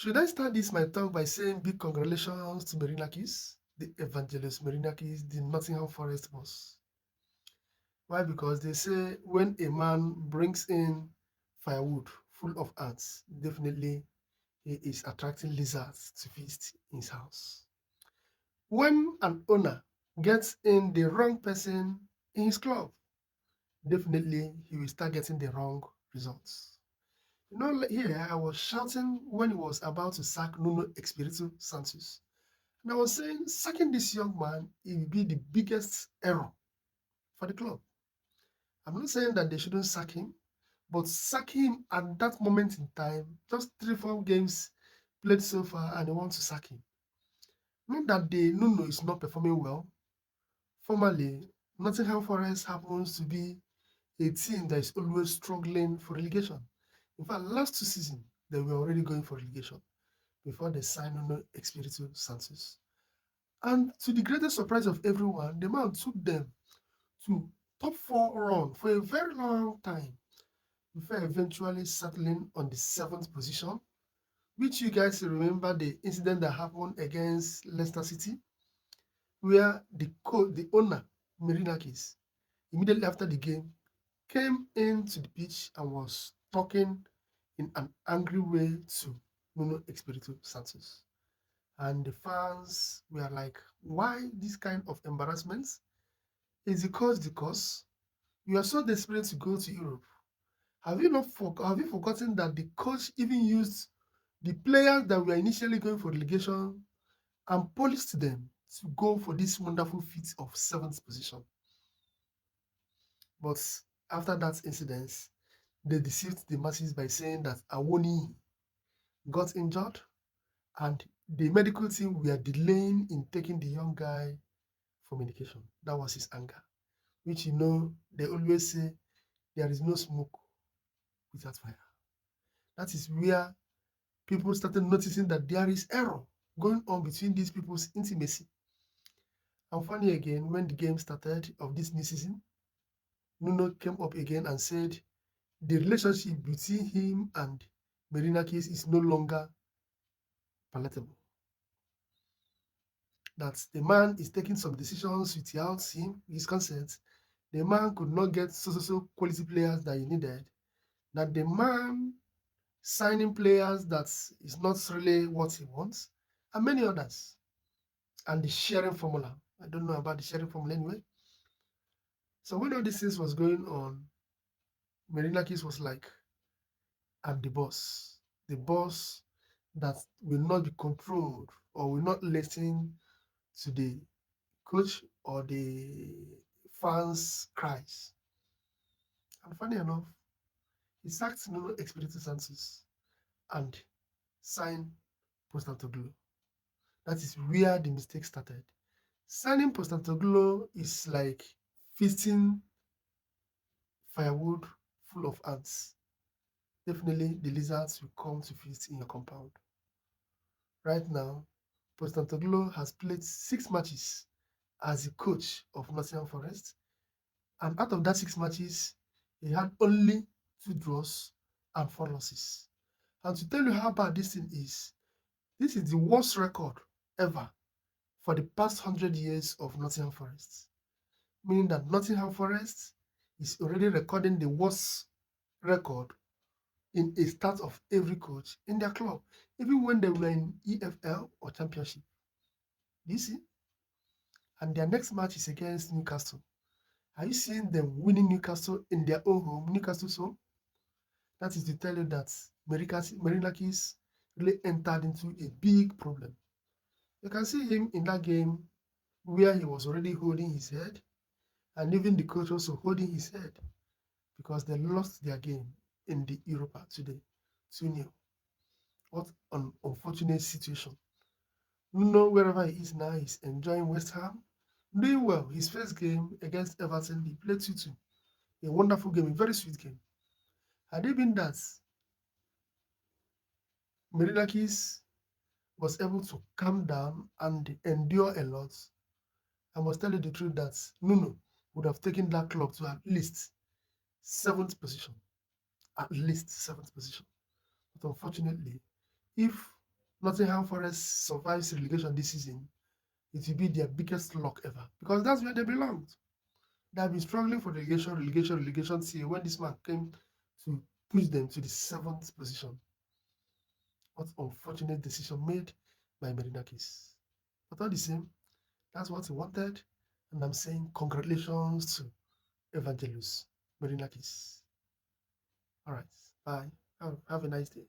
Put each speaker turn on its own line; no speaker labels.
Should I start this my talk by saying big congratulations to Marinakis, the evangelist Marinakis, the Nottingham Forest boss? Why? Because they say when a man brings in firewood full of ants, definitely he is attracting lizards to feast in his house. When an owner gets in the wrong person in his club, definitely he will start getting the wrong results. Here I was shouting when he was about to sack Nuno Espirito Santos. And I was saying, sacking this young man, it will be the biggest error for the club. I'm not saying that they shouldn't sack him, but sack him at that moment in time, just 3, 4 games played so far, and they want to sack him. Not that the Nuno is not performing well. Formerly, Nottingham Forest happens to be a team that is always struggling for relegation. In fact, last 2 seasons, they were already going for relegation before they signed Nuno Espirito Santos. And to the greatest surprise of everyone, the man took them to top 4 run for a very long time before eventually settling on the 7th position, which you guys remember the incident that happened against Leicester City, where the owner, Marinakis, immediately after the game, came into the pitch and was talking in an angry way to Nuno Espirito Santos. And the fans were like, why this kind of embarrassment? Is the cost the cost? You are so desperate to go to Europe. Have you forgotten that the coach even used the players that were initially going for relegation and polished them to go for this wonderful feat of 7th position? But after that incident, they deceived the masses by saying that Awoni got injured and the medical team were delaying in taking the young guy for medication. That was his anger, which they always say there is no smoke without fire. That is where people started noticing that there is error going on between these people's intimacy. And funny again, when the game started of this new season, Nuno came up again and said the relationship between him and Marinakis is no longer palatable. That the man is taking some decisions without his consent. The man could not get so quality players that he needed. That the man signing players that is not really what he wants, and many others. And the sharing formula. I don't know about the sharing formula anyway. So when all these things was going on, Marinakis was like, I'm the boss that will not be controlled or will not listen to the coach or the fans' cries. And funny enough, he sacked Nuno Espirito Santos and signed Postecoglou. That is where the mistake started. Signing Postecoglou is like feasting firewood full of ants. Definitely the lizards will come to feast in your compound. Right now, Postecoglou has played 6 matches as the coach of Nottingham Forest, and out of that 6 matches, he had only 2 draws and 4 losses. And to tell you how bad this thing is, this is the worst record ever for the past 100 years of Nottingham Forest, meaning that Nottingham Forest is already recording the worst record in a start of every coach in their club, even when they were in EFL or Championship. Do you see? And their next match is against Newcastle. Are you seeing them winning Newcastle in their own home, Newcastle's home? That is to tell you that Marinakis really entered into a big problem. You can see him in that game where he was already holding his head, and even the coach also holding his head because they lost their game in the Europa today, 2-0. What an unfortunate situation. Nuno, wherever he is now, he's enjoying West Ham, doing well. His first game against Everton, he played 2-2. A wonderful game, a very sweet game. Had it been that Marinakis was able to calm down and endure a lot, I must tell you the truth that Nuno would have taken that club to at least 7th position. At least 7th position. But unfortunately, if Nottingham Forest survives relegation this season, it will be their biggest luck ever because that's where they belong. They have been struggling for relegation till when this man came to push them to the 7th position. What unfortunate decision made by Marinakis. But all the same, that's what he wanted. And I'm saying congratulations to Evangelus Marinakis. All right. Bye. Have a nice day.